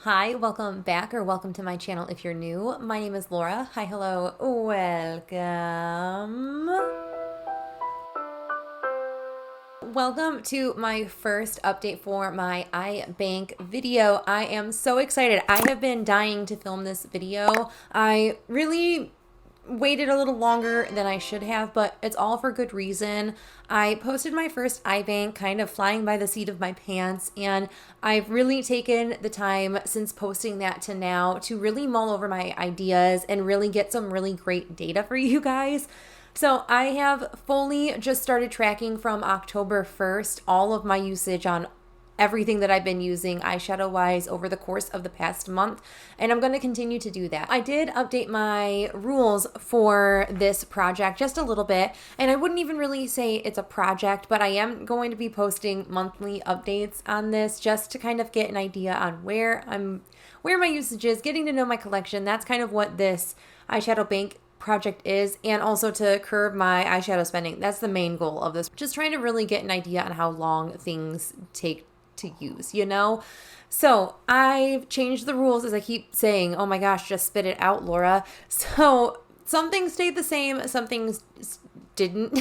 Hi, welcome back or welcome to my channel if you're new. My name is Laura. Hi, hello, welcome. Welcome to my first update for my eye bank video. I am so excited. I have been dying to film this video. I really waited a little longer than I should have, but it's all for good reason. I posted my first eye bank kind of flying by the seat of my pants, and I've really taken the time since posting that to now to really mull over my ideas and really get some really great data for you guys. So I have fully just started tracking from October 1st all of my usage on everything that I've been using eyeshadow wise over the course of the past month, and I'm going to continue to do that. I did update my rules for this project just a little bit, and I wouldn't even really say it's a project, but I am going to be posting monthly updates on this just to kind of get an idea on where my usage is, getting to know my collection. That's kind of what this eyeshadow bank project is, and also to curb my eyeshadow spending. That's the main goal of this. Just trying to really get an idea on how long things take to use, you know? So I've changed the rules, as I keep saying. Oh my gosh, just spit it out, Laura. So some things stayed the same, some things didn't.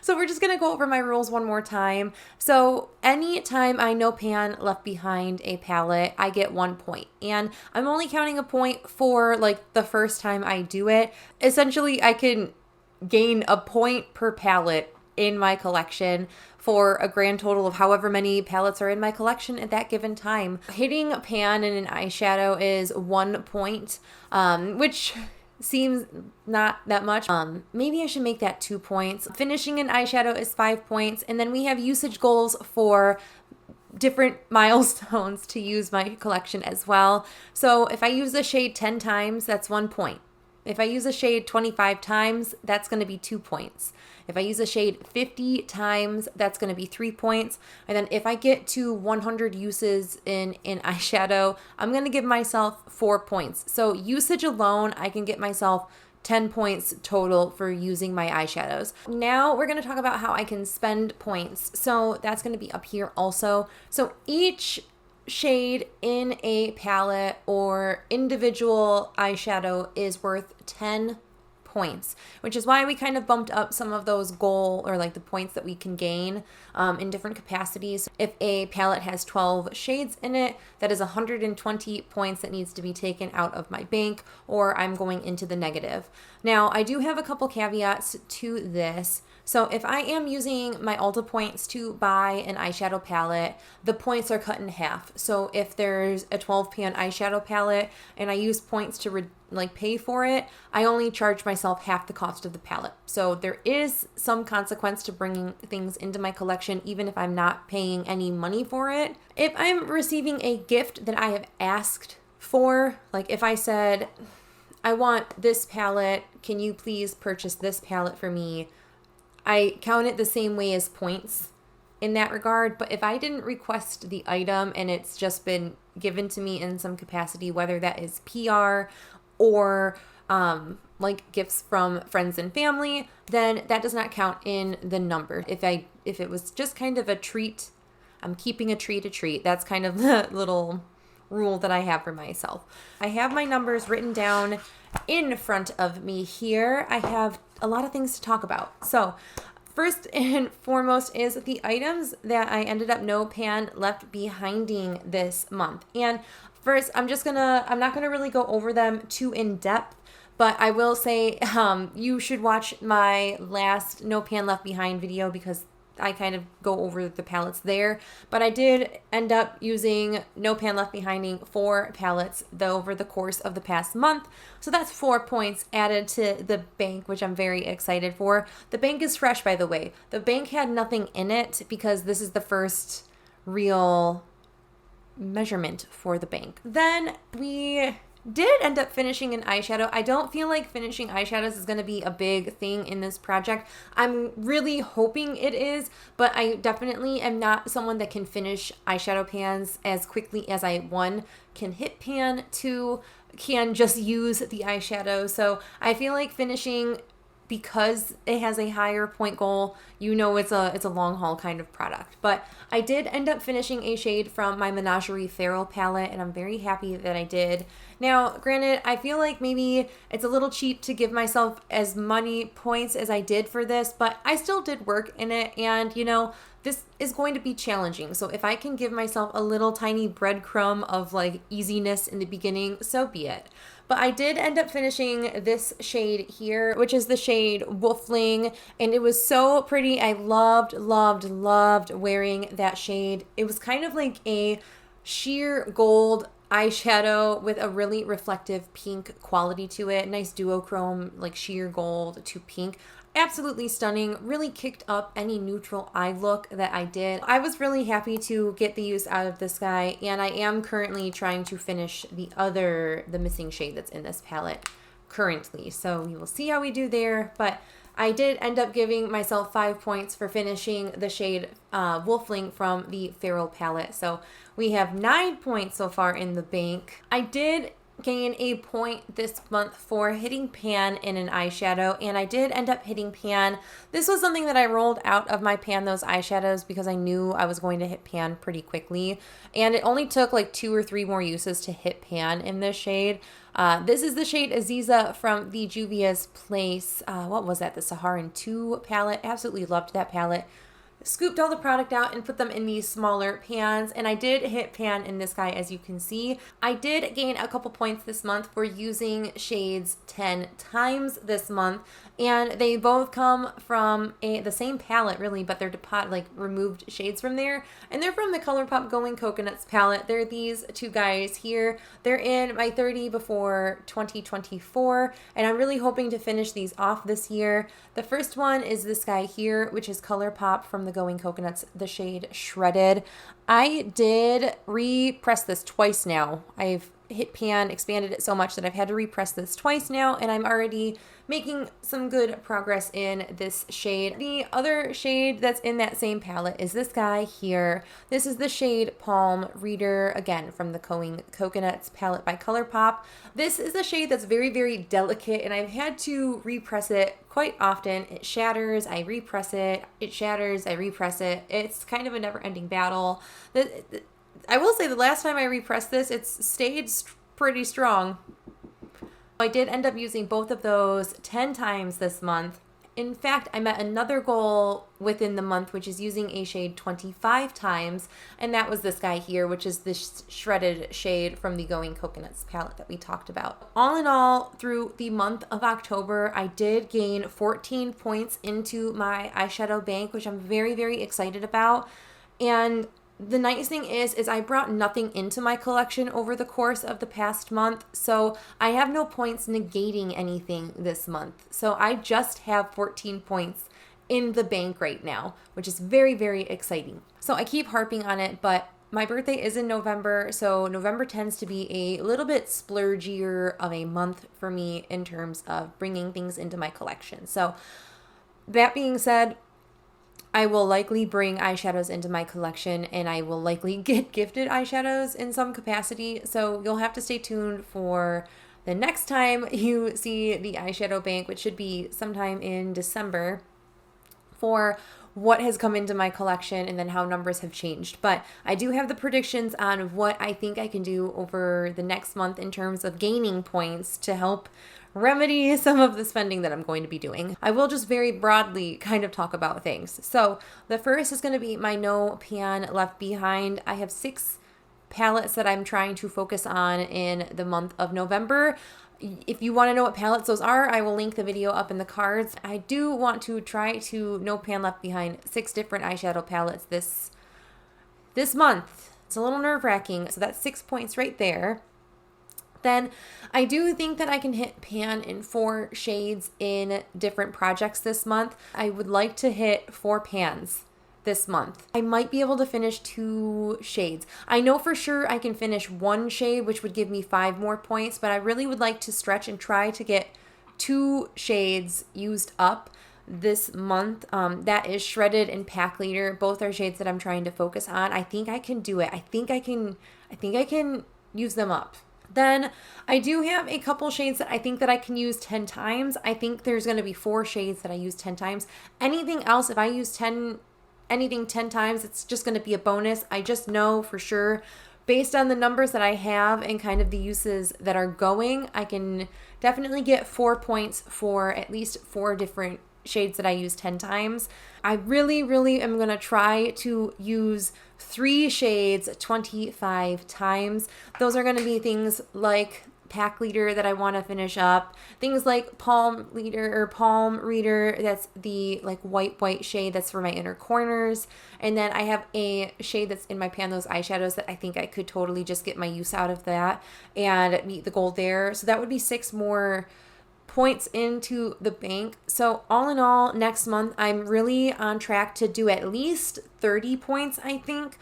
So we're just gonna go over my rules one more time. So anytime I no pan left behind a palette, I get 1 point. And I'm only counting a point for like the first time I do it. Essentially, I can gain a point per palette in my collection for a grand total of however many palettes are in my collection at that given time. Hitting a pan in an eyeshadow is 1 point, which seems not that much. Maybe I should make that 2 points. Finishing an eyeshadow is 5 points, and then we have usage goals for different milestones to use my collection as well. So if I use a shade 10 times, that's 1 point. If I use a shade 25 times, that's going to be 2 points. If I use a shade 50 times, that's going to be 3 points. And then if I get to 100 uses in eyeshadow, I'm going to give myself 4 points. So usage alone, I can get myself 10 points total for using my eyeshadows. Now we're going to talk about how I can spend points. So that's going to be up here also. So each shade in a palette or individual eyeshadow is worth 10 points, which is why we kind of bumped up some of those goal or like the points that we can gain in different capacities. If a palette has 12 shades in it, that is 120 points that needs to be taken out of my bank, or I'm going into the negative. Now, I do have a couple caveats to this. So if I am using my Ulta points to buy an eyeshadow palette, the points are cut in half. So if there's a 12 pan eyeshadow palette and I use points to pay for it, I only charge myself half the cost of the palette. So there is some consequence to bringing things into my collection, even if I'm not paying any money for it. If I'm receiving a gift that I have asked for, like if I said, I want this palette, can you please purchase this palette for me? I count it the same way as points in that regard. But if I didn't request the item and it's just been given to me in some capacity, whether that is PR or like gifts from friends and family, then that does not count in the number. If it was just kind of a treat, I'm keeping a treat. That's kind of the little rule that I have for myself. I have my numbers written down in front of me here. I have a lot of things to talk about. So first and foremost is the items that I ended up no pan left behinding this month. And first, I'm not gonna really go over them too in depth, but I will say you should watch my last no pan left behind video because I kind of go over the palettes there. But I did end up using no pan left behinding 4 palettes over the course of the past month. So that's 4 points added to the bank, which I'm very excited for. The bank is fresh, by the way. The bank had nothing in it because this is the first real measurement for the bank. Then we did end up finishing an eyeshadow. I don't feel like finishing eyeshadows is going to be a big thing in this project. I'm really hoping it is, but I definitely am not someone that can finish eyeshadow pans as quickly as I, 1, can hit pan, 2, can just use the eyeshadow. So I feel like finishing because it has a higher point goal, you know it's a long haul kind of product. But I did end up finishing a shade from my Menagerie Feral palette, and I'm very happy that I did. Now, granted, I feel like maybe it's a little cheap to give myself as many points as I did for this, but I still did work in it, and you know, this is going to be challenging. So if I can give myself a little tiny breadcrumb of like easiness in the beginning, so be it. But I did end up finishing this shade here, which is the shade Wolfling, and it was so pretty. I loved, loved, loved wearing that shade. It was kind of like a sheer gold eyeshadow with a really reflective pink quality to it. Nice duochrome, like sheer gold to pink. Absolutely stunning, really kicked up any neutral eye look that I did. I was really happy to get the use out of this guy, and I am currently trying to finish the missing shade that's in this palette currently. So we will see how we do there, but I did end up giving myself 5 points for finishing the shade Wolfling from the Feral palette. So we have 9 points so far in the bank. I did gain a point this month for hitting pan in an eyeshadow, and I did end up hitting pan. This was something that I rolled out of my pan those eyeshadows because I knew I was going to hit pan pretty quickly, and it only took like 2 or 3 more uses to hit pan in this shade. This is the shade Aziza from the Juvia's Place. What was that? The Saharan 2 palette. Absolutely loved that palette. Scooped all the product out and put them in these smaller pans, and I did hit pan in this guy, as you can see. I did gain a couple points this month for using shades 10 times this month, and they both come from the same palette really, but they're removed shades from there, and they're from the Colourpop Going Coconuts palette. They're these 2 guys here. They're in my 30 before 2024, and I'm really hoping to finish these off this year. The first one is this guy here, which is Colourpop from the Going Coconuts, the shade Shredded. I did repress this twice now. I've hit pan, expanded it so much that I've had to repress this twice now, and I'm already making some good progress in this shade. The other shade that's in that same palette is this guy here. This is the shade Palm Reader, again from the Going Coconuts palette by Colourpop. This is a shade that's very, very delicate, and I've had to repress it quite often. It shatters, I repress it, it shatters, I repress it. It's kind of a never-ending battle. I will say the last time I repressed this, it's stayed pretty strong. I did end up using both of those 10 times this month. In fact, I met another goal within the month, which is using a shade 25 times, and that was this guy here, which is this Shredded shade from the Going Coconuts palette that we talked about. All in all, through the month of October, I did gain 14 points into my eyeshadow bank, which I'm very, very excited about. And the nice thing is I brought nothing into my collection over the course of the past month, so I have no points negating anything this month. So I just have 14 points in the bank right now, which is very, very exciting. So I keep harping on it, but my birthday is in November, so November tends to be a little bit splurgier of a month for me in terms of bringing things into my collection. So that being said, I will likely bring eyeshadows into my collection, and I will likely get gifted eyeshadows in some capacity. So you'll have to stay tuned for the next time you see the eyeshadow bank, which should be sometime in December, for what has come into my collection and then how numbers have changed. But I do have the predictions on what I think I can do over the next month in terms of gaining points to help remedy some of the spending that I'm going to be doing. I will just very broadly kind of talk about things. So the first is going to be my no pan left behind. I have 6 palettes that I'm trying to focus on in the month of November. If you want to know what palettes those are, I will link the video up in the cards. I do want to try to no pan left behind 6 different eyeshadow palettes this month. It's a little nerve-wracking, so that's 6 points right there. Then I do think that I can hit pan in 4 shades in different projects this month. I would like to hit 4 pans this month. I might be able to finish 2 shades. I know for sure I can finish 1 shade, which would give me 5 more points, but I really would like to stretch and try to get 2 shades used up this month. That is Shredded and Pack Leader. Both are shades that I'm trying to focus on. I think I can do it. I think I can use them up. Then I do have a couple shades that I think that I can use 10 times. I think there's going to be 4 shades that I use 10 times. Anything else, if I use anything 10 times, it's just going to be a bonus. I just know for sure, based on the numbers that I have and kind of the uses that are going, I can definitely get 4 points for at least 4 different shades that I use 10 times. I really, really am going to try to use 3 shades 25 times. Those are going to be things like Pack Leader that I want to finish up, things like Palm Reader, that's the like white shade that's for my inner corners, and then I have a shade that's in my pan, those eyeshadows, that I think I could totally just get my use out of that and meet the goal there. So that would be 6 more points into the bank. So all in all, next month I'm really on track to do at least 30 points, I think,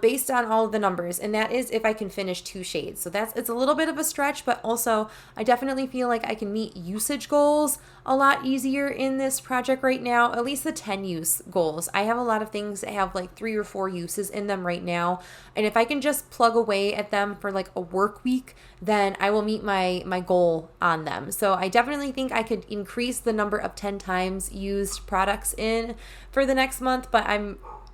based on all of the numbers, and that is if I can finish 2 shades. So it's a little bit of a stretch, but also I definitely feel like I can meet usage goals a lot easier in this project right now, at least the 10 use goals. I have a lot of things that have like 3 or 4 uses in them right now, and if I can just plug away at them for like a work week, then I will meet my goal on them. So I definitely think I could increase the number of 10 times used products in for the next month, but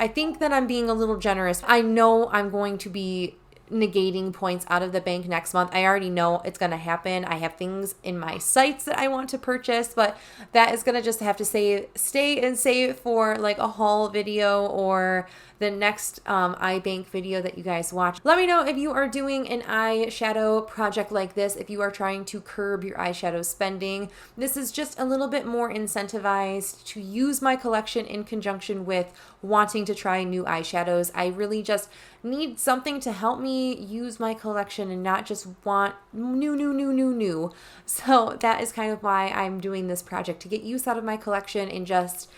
I think that I'm being a little generous. I know I'm going to be negating points out of the bank next month. I already know it's going to happen. I have things in my sights that I want to purchase, but that is going to just have to stay and save for like a haul video or the next iBank video that you guys watch. Let me know if you are doing an eyeshadow project like this, if you are trying to curb your eyeshadow spending. This is just a little bit more incentivized to use my collection in conjunction with wanting to try new eyeshadows. I really just need something to help me use my collection and not just want new. So that is kind of why I'm doing this project, to get use out of my collection and just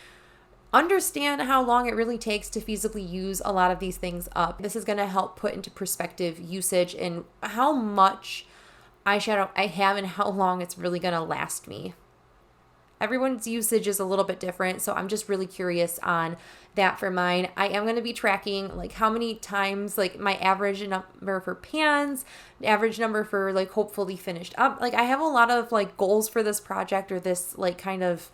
understand how long it really takes to feasibly use a lot of these things up. This is going to help put into perspective usage and how much eyeshadow I have and how long it's really going to last me. Everyone's usage is a little bit different, so I'm just really curious on that for mine. I am going to be tracking like how many times, like my average number for pans, average number for like hopefully finished up. Like I have a lot of like goals for this project, or this like kind of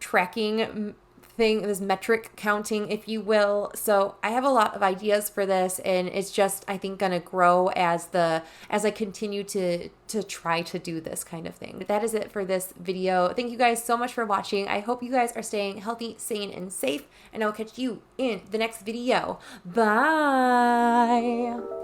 tracking thing, this metric counting, if you will. So I have a lot of ideas for this, and it's just, I think, gonna grow as I continue to try to do this kind of thing. But that is it for this video. Thank you guys so much for watching. I hope you guys are staying healthy, sane, and safe, and I'll catch you in the next video. Bye.